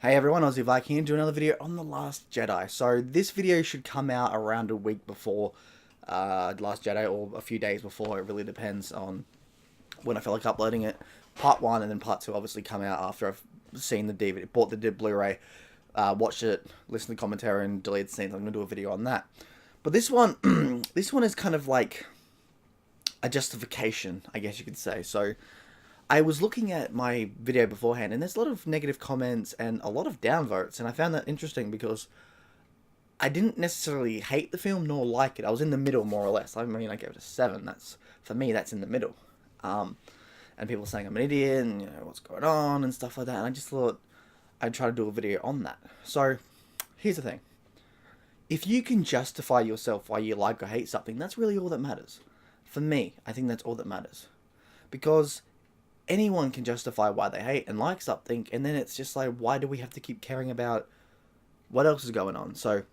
Hey everyone, Aussie Viking here, doing another video on The Last Jedi. So this video should come out around a week before The Last Jedi, or a few days before. It really depends on when I feel like uploading it. Part 1 and then Part 2 obviously come out after I've seen the DVD, bought the Blu-ray, watched it, listened to the commentary and deleted scenes. I'm going to do a video on that. But this one, this one is kind of like a justification, I guess you could say. So I was looking at my video beforehand, and there's a lot of negative comments and a lot of downvotes, and I found that interesting because I didn't necessarily hate the film nor like it. I was in the middle, more or less. I mean, I gave it a 7. That's, for me, that's in the middle. And people saying I'm an idiot, and, you know, what's going on, and stuff like that, and I just thought I'd try to do a video on that. So, here's the thing. If you can justify yourself why you like or hate something, that's really all that matters. For me, I think that's all that matters. Because anyone can justify why they hate and like something, and then it's just like, why do we have to keep caring about what else is going on? So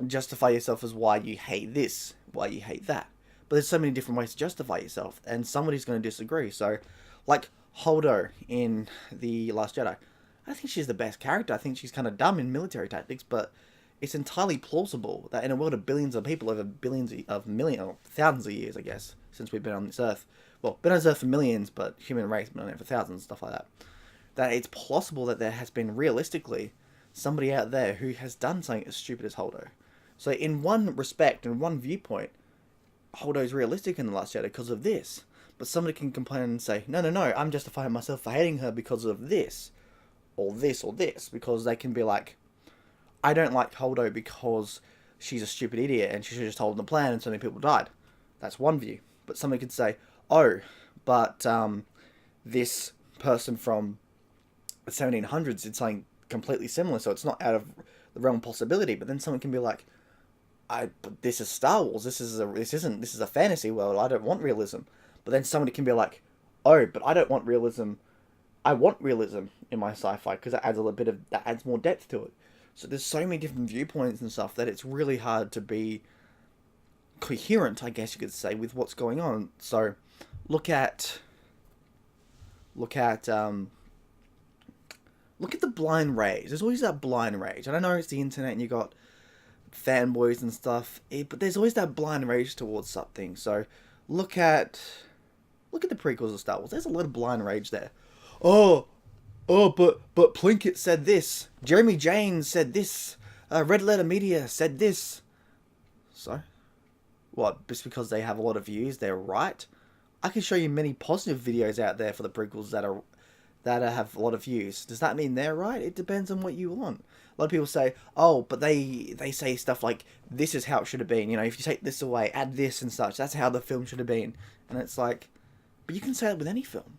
justify yourself as why you hate this, why you hate that. But there's so many different ways to justify yourself, and somebody's going to disagree. So like Holdo in The Last Jedi, I think she's the best character. I think she's kind of dumb in military tactics, but it's entirely plausible that in a world of billions of people over thousands of years, I guess, since we've been on this earth, well, been on this earth for millions, but human race been on it for thousands, stuff like that, that it's possible that there has been realistically somebody out there who has done something as stupid as Holdo. So in one respect, in one viewpoint, Holdo's realistic in The Last Jedi because of this. But somebody can complain and say, no, I'm justifying myself for hating her because of this, or this, or this, because they can be like, I don't like Holdo because she's a stupid idiot and she should have just told the plan and so many people died. That's one view. But somebody could say, oh, but this person from the 1700s did something completely similar, so it's not out of the realm of possibility. But then someone can be like, but this is Star Wars. This is a fantasy world. I don't want realism. But then somebody can be like, oh, but I don't want realism. I want realism in my sci-fi because that adds more depth to it. So there's so many different viewpoints and stuff that it's really hard to be coherent, I guess you could say, with what's going on. So look at the blind rage. There's always that blind rage. And I know it's the internet and you got fanboys and stuff, but there's always that blind rage towards something. So look at the prequels of Star Wars. There's a lot of blind rage there. Oh, but Plinkett said this. Jeremy Jaynes said this. Red Letter Media said this. So, what? Just because they have a lot of views, they're right? I can show you many positive videos out there for the prequels that have a lot of views. Does that mean they're right? It depends on what you want. A lot of people say, oh, but they say stuff like, this is how it should have been. You know, if you take this away, add this and such, that's how the film should have been. And it's like, but you can say that with any film.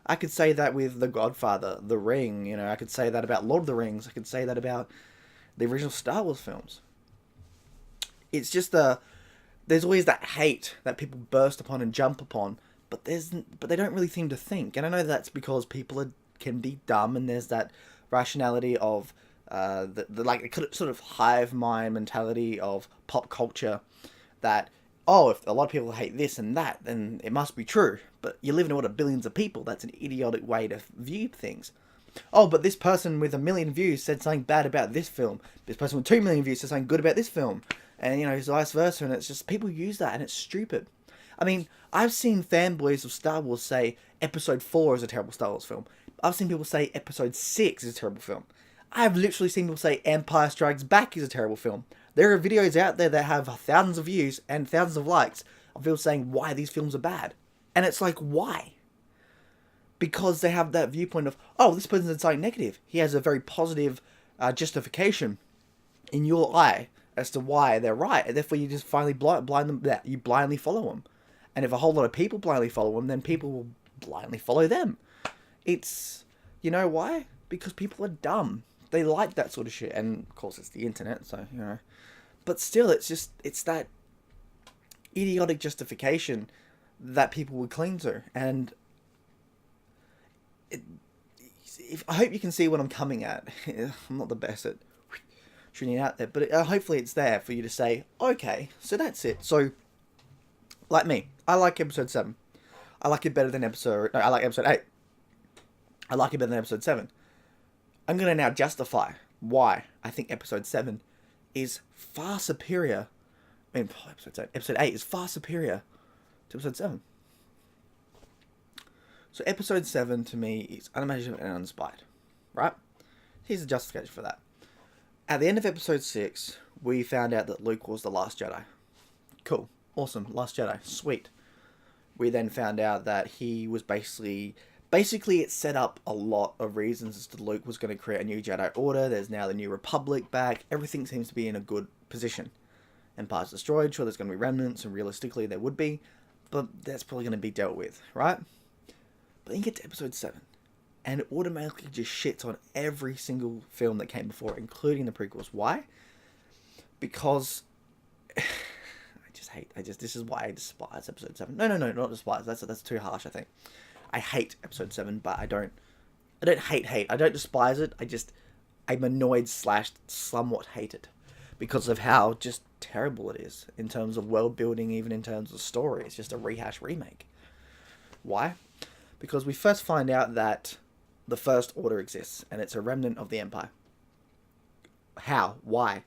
I could say that with The Godfather, The Ring, you know, I could say that about Lord of the Rings, I could say that about the original Star Wars films. It's just there's always that hate that people burst upon and jump upon, but they don't really seem to think. And I know that's because people can be dumb, and there's that rationality of the like sort of hive mind mentality of pop culture that, oh, if a lot of people hate this and that, then it must be true. But you live in a world of billions of people. That's an idiotic way to view things. Oh, but this person with 1 million views said something bad about this film. This person with 2 million views said something good about this film. And, you know, vice versa. And it's just, people use that and it's stupid. I mean, I've seen fanboys of Star Wars say Episode 4 is a terrible Star Wars film. I've seen people say Episode 6 is a terrible film. I've literally seen people say Empire Strikes Back is a terrible film. There are videos out there that have thousands of views and thousands of likes of people saying why these films are bad. And it's like, why? Because they have that viewpoint of, oh, this person said something negative. He has a very positive justification in your eye as to why they're right. And therefore you just finally you blindly follow them. And if a whole lot of people blindly follow them, then people will blindly follow them. It's, you know why? Because people are dumb. They like that sort of shit. And of course it's the internet, so, you know. But still, it's that idiotic justification that people would cling to. And I hope you can see what I'm coming at. I'm not the best at shooting it out there, but hopefully it's there for you to say, okay, so that's it. So, like me, I like episode 7. I like it better than episode... No, I like episode 8. I like it better than episode 7. I'm going to now justify why I think episode 7 is far superior. I mean, episode 8 is far superior to episode 7. So episode 7 to me is unimaginative and uninspired, right? Here's the justification for that. At the end of episode 6, we found out that Luke was the last Jedi. Cool. Awesome. Last Jedi. Sweet. We then found out that he was basically it set up a lot of reasons as to Luke was going to create a new Jedi Order. There's now the New Republic back. Everything seems to be in a good position. Empire's destroyed. Sure, there's going to be remnants, and realistically there would be. But that's probably going to be dealt with, right? But then you get to episode 7. And it automatically just shits on every single film that came before, including the prequels. Why? Because... this is why I despise episode 7. No, not despise. That's too harsh, I think. I hate episode 7, but I don't hate. I don't despise it. I'm annoyed / somewhat hate it. Because of how just terrible it is in terms of world building, even in terms of story. It's just a rehash remake. Why? Because we first find out that the First Order exists, and it's a remnant of the Empire. How? Why?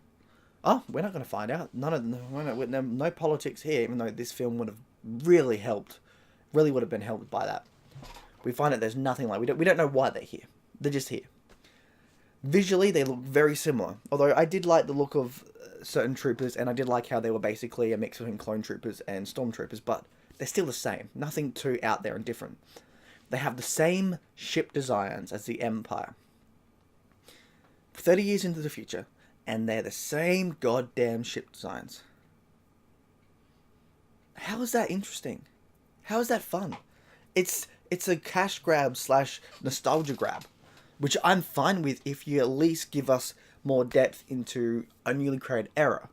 Oh, we're not going to find out. No politics here, even though this film would have really would have been helped by that. We find out there's nothing like... We don't know why they're here. They're just here. Visually, they look very similar. Although I did like the look of certain troopers, and I did like how they were basically a mix between clone troopers and stormtroopers, but they're still the same. Nothing too out there and different. They have the same ship designs as the Empire. 30 years into the future, and they're the same goddamn ship designs. How is that interesting? How is that fun? It's a cash grab / nostalgia grab, which I'm fine with if you at least give us more depth into a newly created era.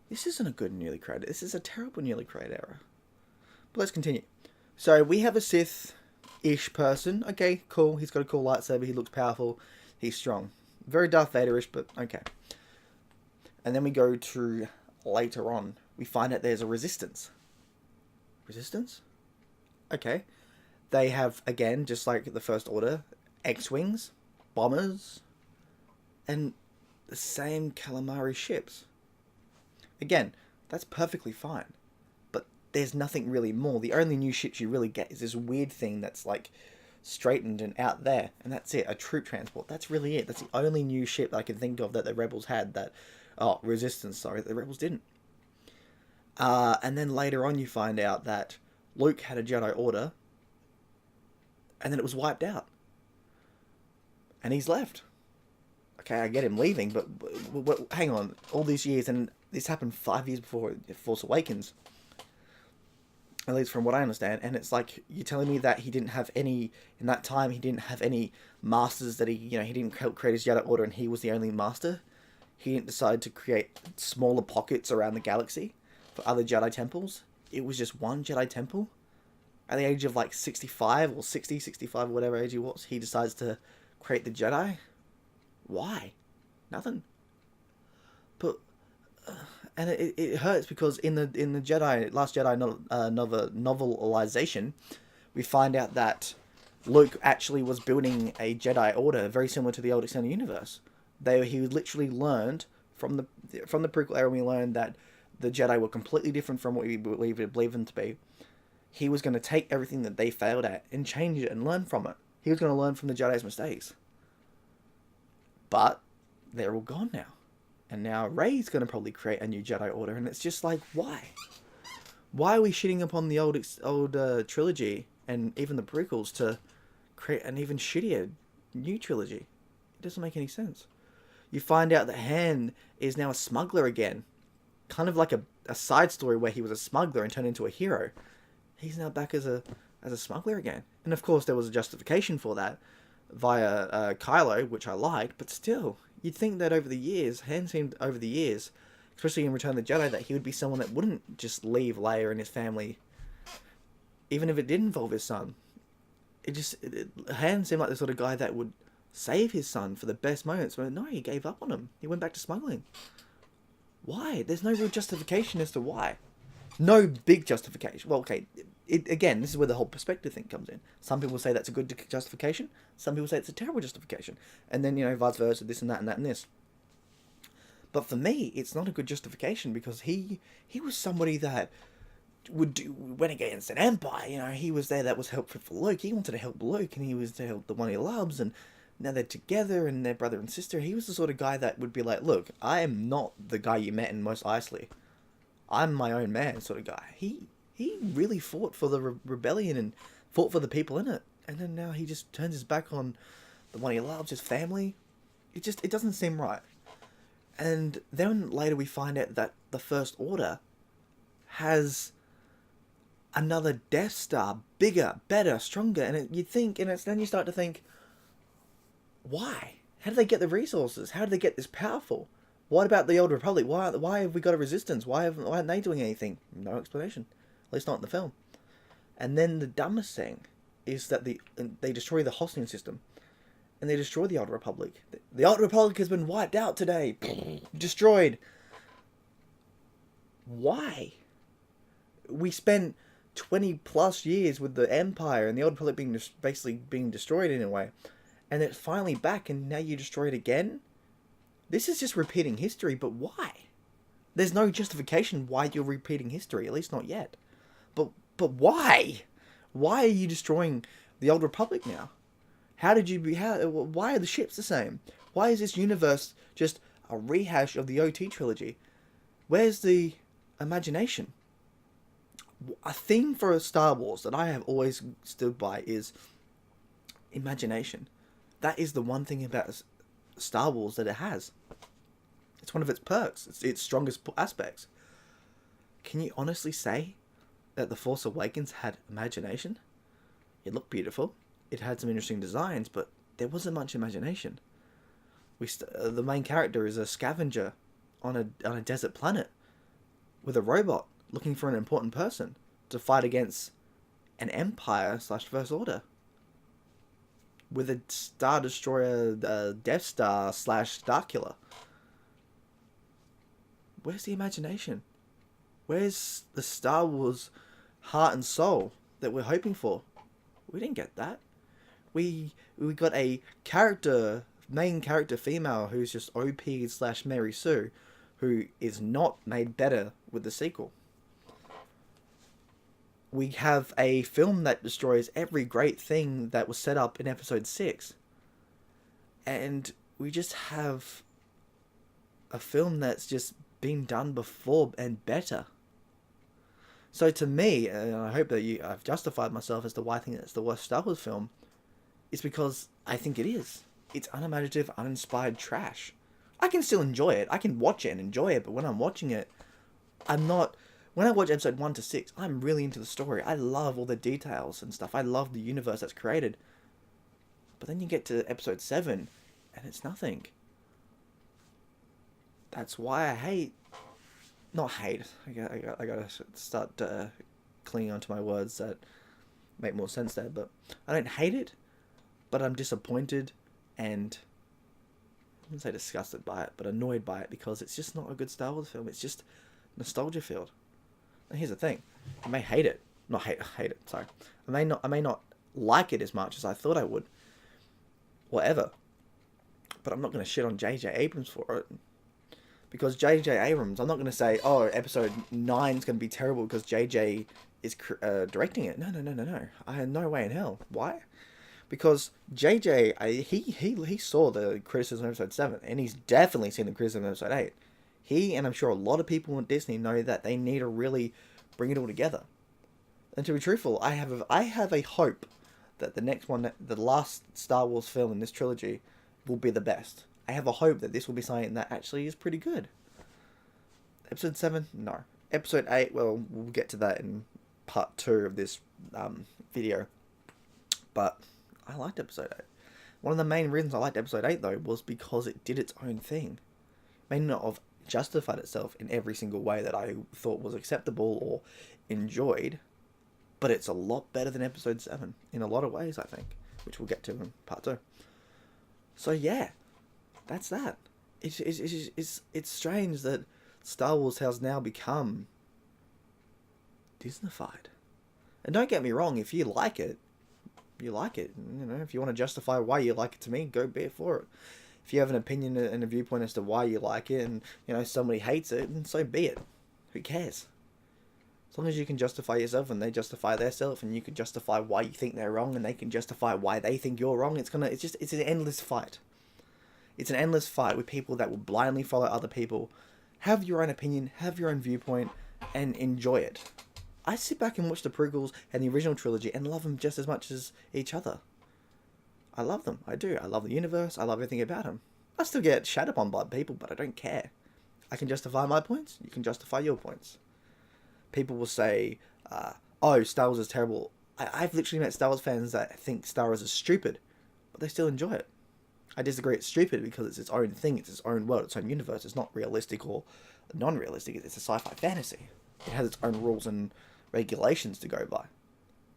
This isn't a good newly created. This is a terrible newly created era. But let's continue. So we have a Sith-ish person. Okay, cool. He's got a cool lightsaber. He looks powerful. He's strong. Very Darth Vader-ish, but okay. And then we go to later on. We find out there's a resistance. Resistance? Okay. They have, again, just like the First Order, X-Wings, bombers, and the same calamari ships. Again, that's perfectly fine. But there's nothing really more. The only new ships you really get is this weird thing that's like straightened and out there. And that's it. A troop transport. That's really it. That's the only new ship I can think of that the Rebels had that... Oh, Resistance, sorry. The Rebels didn't. And then later on you find out that Luke had a Jedi Order. And then it was wiped out. And he's left. Okay, I get him leaving, but hang on. All these years, and this happened 5 years before Force Awakens. At least from what I understand. And it's like, you're telling me that he didn't have any, in that time, he didn't have any masters that he didn't help create his Jedi Order and he was the only master? He didn't decide to create smaller pockets around the galaxy for other Jedi temples? It was just one Jedi temple? At the age of like 65 or 60, 65 or whatever age he was, he decides to create the Jedi? Why? Nothing. But and it hurts because in the Jedi Last Jedi novelization, we find out that Luke actually was building a Jedi Order very similar to the old extended universe. He literally learned from the prequel era. We learned that the Jedi were completely different from what we believe them to be. He was going to take everything that they failed at and change it and learn from it. He was going to learn from the Jedi's mistakes. But they're all gone now. And now Rey's going to probably create a new Jedi Order. And it's just like, why? Why are we shitting upon the old trilogy and even the prequels to create an even shittier new trilogy? It doesn't make any sense. You find out that Han is now a smuggler again. Kind of like a side story where he was a smuggler and turned into a hero. He's now back as a smuggler again. And of course there was a justification for that via Kylo, which I liked, but still, you'd think that over the years, Han seemed over the years, especially in Return of the Jedi, that he would be someone that wouldn't just leave Leia and his family, even if it did involve his son. Han seemed like the sort of guy that would save his son for the best moments, but no, he gave up on him. He went back to smuggling. Why? There's no real justification as to why. No big justification. Well, okay, again, this is where the whole perspective thing comes in. Some people say that's a good justification. Some people say it's a terrible justification. And then, vice versa, this and that and that and this. But for me, it's not a good justification because he was somebody that went against an empire. He was there that was helpful for Luke. He wanted to help Luke, and he was to help the one he loves, and now they're together and they're brother and sister. He was the sort of guy that would be like, look, I am not the guy you met in Mos Eisley. I'm my own man sort of guy. He really fought for the rebellion and fought for the people in it. And then now he just turns his back on the one he loves, his family. It doesn't seem right. And then later we find out that the First Order has another Death Star, bigger, better, stronger. And then you start to think, why? How did they get the resources? How did they get this powerful? What about the Old Republic? Why have we got a resistance? Why aren't they doing anything? No explanation. At least not in the film. And then the dumbest thing is that they destroy the Hosnian system. And they destroy the Old Republic. The Old Republic has been wiped out today. Destroyed. Why? We spent 20 plus years with the Empire and the Old Republic basically being destroyed in a way. And it's finally back, and now you destroy it again? This is just repeating history, but why? There's no justification why you're repeating history, at least not yet. But why? Why are you destroying the Old Republic now? Why are the ships the same? Why is this universe just a rehash of the OT trilogy? Where's the imagination? A thing for Star Wars that I have always stood by is imagination. That is the one thing about Star Wars that it has. It's one of its perks. It's its strongest aspects. Can you honestly say that The Force Awakens had imagination? It looked beautiful. It had some interesting designs, but there wasn't much imagination. The main character is a scavenger on a desert planet with a robot looking for an important person to fight against an Empire/First Order with a Star Destroyer, Death Star / Starkiller. Where's the imagination? Where's the Star Wars heart and soul that we're hoping for? We didn't get that. We got a main character female who's just OP / Mary Sue, who is not made better with the sequel. We have a film that destroys every great thing that was set up in Episode 6. And we just have a film that's just been done before and better. So to me, and I hope that I've justified myself as to why I think it's the worst Star Wars film, is because I think it is. It's unimaginative, uninspired trash. I can still enjoy it. I can watch it and enjoy it, but when I'm watching it, when I watch Episode 1 to 6, I'm really into the story. I love all the details and stuff. I love the universe that's created. But then you get to Episode 7, and it's nothing. That's why I gotta start clinging onto my words that make more sense there. But I don't hate it, but I'm disappointed and I wouldn't say disgusted by it, but annoyed by it because it's just not a good Star Wars film. It's just nostalgia filled. And here's the thing: I may hate it, hate it. Sorry, I may not like it as much as I thought I would, whatever. But I'm not going to shit on J.J. Abrams for it. Because J.J. Abrams, I'm not going to say, oh, Episode 9 is going to be terrible because J.J. is directing it. No. I had no way in hell. Why? Because J.J., he saw the criticism of Episode 7, and he's definitely seen the criticism of Episode 8. He, and I'm sure a lot of people in Disney, know that they need to really bring it all together. And to be truthful, I have a hope that the next one, the last Star Wars film in this trilogy, will be the best. I have a hope that this will be something that actually is pretty good. Episode 7? No. Episode 8, well, we'll get to that in part 2 of this video. But I liked Episode 8. One of the main reasons I liked Episode 8, though, was because it did its own thing. It may not have justified itself in every single way that I thought was acceptable or enjoyed, but it's a lot better than Episode 7 in a lot of ways, I think, which we'll get to in part 2. So yeah, that's that. It's strange that Star Wars has now become Disneyfied. And don't get me wrong, if you like it, you like it. You know, if you want to justify why you like it to me, go be it for it. If you have an opinion and a viewpoint as to why you like it, and you know somebody hates it, then so be it. Who cares? As long as you can justify yourself and they justify themselves, and you can justify why you think they're wrong, and they can justify why they think you're wrong, it's an endless fight. It's an endless fight with people that will blindly follow other people. Have your own opinion, have your own viewpoint, and enjoy it. I sit back and watch the prequels and the original trilogy and love them just as much as each other. I love them. I do. I love the universe. I love everything about them. I still get shat upon by people, but I don't care. I can justify my points. You can justify your points. People will say, oh, Star Wars is terrible. I've literally met Star Wars fans that think Star Wars is stupid, but they still enjoy it. I disagree it's stupid because it's its own thing, it's its own world, its own universe. It's not realistic or non-realistic, it's a sci-fi fantasy. It has its own rules and regulations to go by.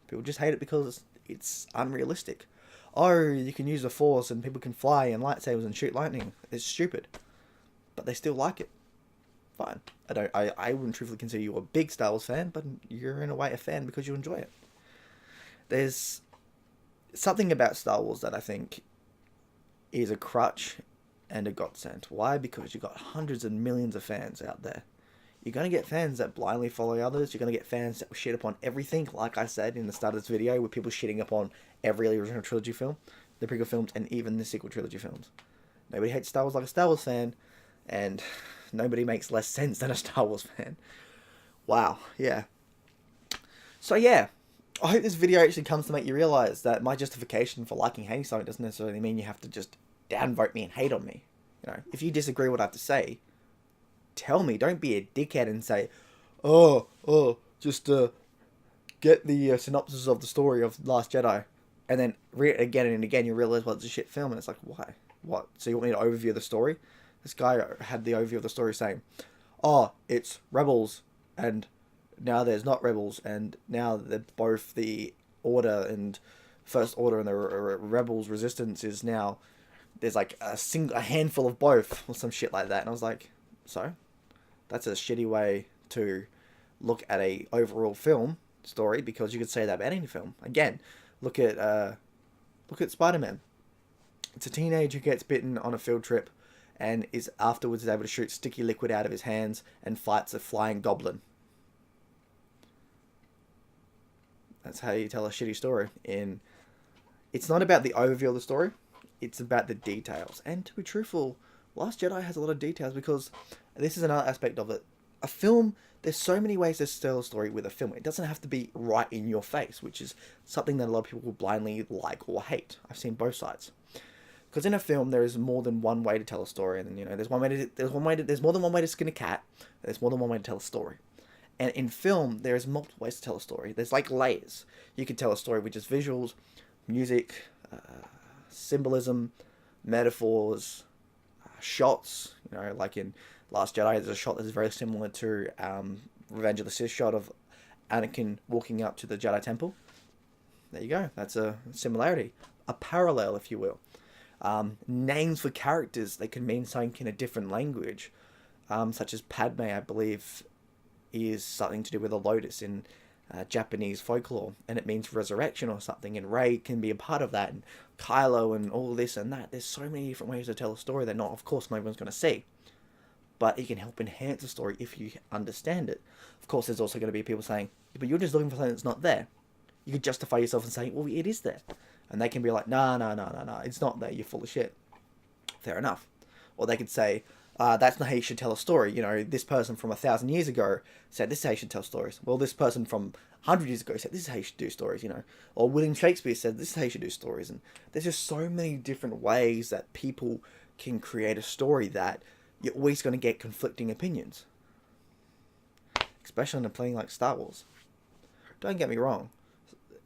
People just hate it because it's unrealistic. Oh, you can use the Force and people can fly and lightsabers and shoot lightning. It's stupid. But they still like it. Fine. I wouldn't truthfully consider you a big Star Wars fan, but you're in a way a fan because you enjoy it. There's something about Star Wars that I think is a crutch and a godsend. Why? Because you've got hundreds and millions of fans out there. You're going to get fans that blindly follow others. You're going to get fans that shit upon everything, like I said in the start of this video, with people shitting upon every original trilogy film, the prequel films, and even the sequel trilogy films. Nobody hates Star Wars like a Star Wars fan, and nobody makes less sense than a Star Wars fan. Wow, yeah. So yeah, I hope this video actually comes to make you realise that my justification for liking hating something doesn't necessarily mean you have to just downvote me and hate on me. You know, if you disagree with what I have to say, tell me. Don't be a dickhead and say, just get the synopsis of the story of Last Jedi, and then read it again and again. You realise, well, it's a shit film, and it's like, why? What? So you want me to overview the story? This guy had the overview of the story saying, oh, it's rebels, and now there's not rebels, and now they're both the Order and First Order and the rebels resistance is now, there's like a handful of both, or some shit like that. And I was like, so? That's a shitty way to look at a overall film story, because you could say that about any film. Again, look at Spider-Man. It's a teenager who gets bitten on a field trip and is afterwards able to shoot sticky liquid out of his hands and fights a flying goblin. That's how you tell a shitty story. It's not about the overview of the story, it's about the details. And to be truthful, Last Jedi has a lot of details, because this is another aspect of it. A film, there's so many ways to tell a story with a film. It doesn't have to be right in your face, which is something that a lot of people will blindly like or hate. I've seen both sides. Because in a film, there is more than one way to tell a story, and you know, there's more than one way to skin a cat. There's more than one way to tell a story. And in film, there's multiple ways to tell a story. There's like layers. You can tell a story with just visuals, music, symbolism, metaphors, shots. You know, like in Last Jedi, there's a shot that's very similar to Revenge of the Sith shot of Anakin walking up to the Jedi Temple. There you go. That's a similarity, a parallel, if you will. Names for characters, they can mean something in a different language, such as Padme, I believe, is something to do with a lotus in Japanese folklore, and it means resurrection or something, and Rey can be a part of that, and Kylo and all this and that. There's so many different ways to tell a story that of course no one's going to see, but it can help enhance the story if you understand it. Of course, there's also going to be people saying, but you're just looking for something that's not there. You could justify yourself and say, well, it is there. And they can be like, no, it's not there, you're full of shit. Fair enough. Or they could say, that's not how you should tell a story. You know, this person from 1,000 years ago said this is how you should tell stories. Well, this person from 100 years ago said this is how you should do stories, you know. Or William Shakespeare said this is how you should do stories. And there's just so many different ways that people can create a story that you're always going to get conflicting opinions. Especially in a thing like Star Wars. Don't get me wrong.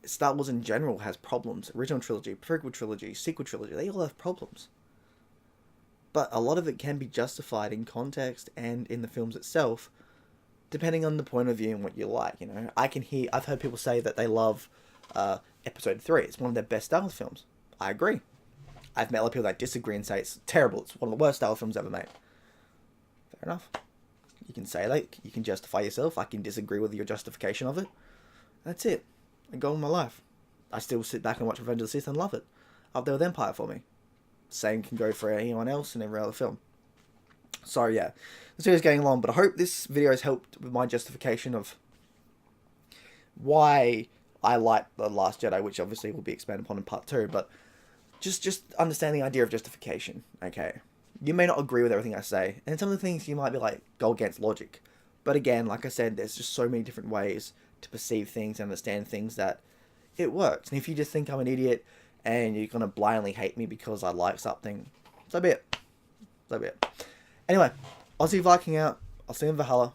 Star Wars in general has problems. Original trilogy, prequel trilogy, sequel trilogy, they all have problems. But a lot of it can be justified in context and in the films itself, depending on the point of view and what you like, you know. I've heard people say that they love Episode 3. It's one of their best Star Wars films. I agree. I've met a lot of people that disagree and say it's terrible. It's one of the worst Star Wars films ever made. Fair enough. You can say that. You can justify yourself. I can disagree with your justification of it. That's it. and go on with my life. I still sit back and watch Revenge of the Sith and love it. Up there with Empire for me. Same can go for anyone else in every other film. So yeah, this video is getting long, but I hope this video has helped with my justification of why I like The Last Jedi, which obviously will be expanded upon in part 2, but just understand the idea of justification, okay? You may not agree with everything I say, and some of the things you might be like, go against logic. But again, like I said, there's just so many different ways to perceive things and understand things that it works. And if you just think I'm an idiot and you're going to blindly hate me because I like something, so be it. So be it. Anyway, Aussie Viking out. I'll see you in Valhalla.